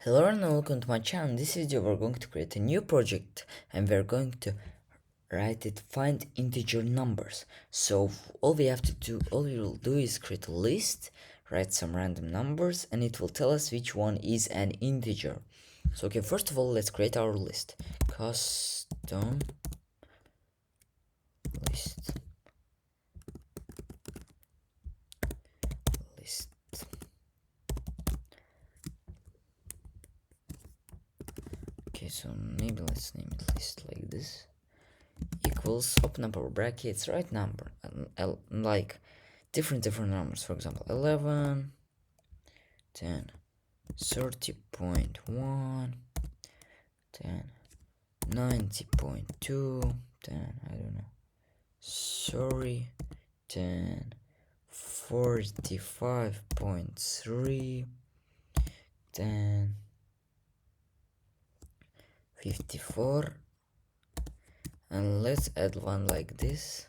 Hello and welcome to my channel. In this video we're going to create a new project and we're going to write it find integer numbers. So all we will do is create a list, write some random numbers, and it will tell us which one is an integer. So okay, first of all let's create our list. Custom list. Okay, so maybe let's name it list like this. Equals, open up our brackets, write number, like different numbers. For example, 11, 10, 30.1, 10, 90.2, 10, I don't know, sorry, 10, 45.3, 10, 54, and let's add one like this,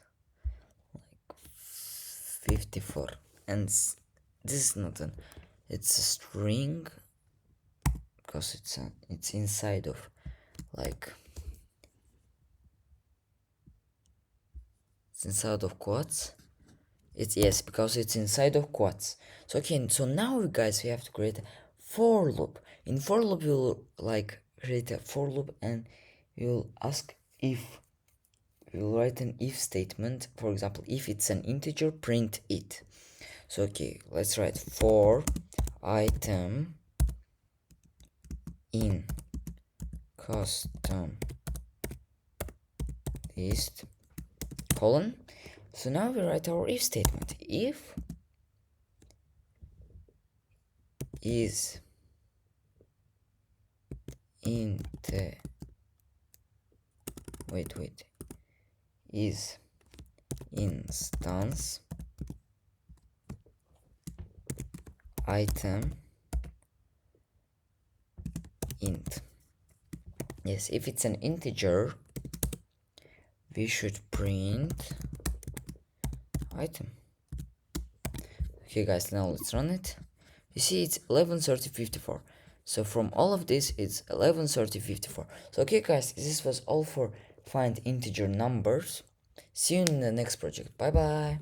like 54. And this is not an, it's a string because it's inside of like it's inside of quotes. It's yes, because it's inside of quotes. So okay, so now guys we have to create a for loop. In for loop we'll like create a for loop and we'll ask if we'll write an if statement. For example, if it's an integer, print it. So okay, let's write for item in custom list colon. So now we write our if statement. If is is instance item int. Yes, if it's an integer we should print item. Okay guys, now let's run it. You see it's 11, 30, 54. So from all of this it's 11, 30, 54. So okay guys, this was all for find integer numbers. See you in the next project. Bye bye.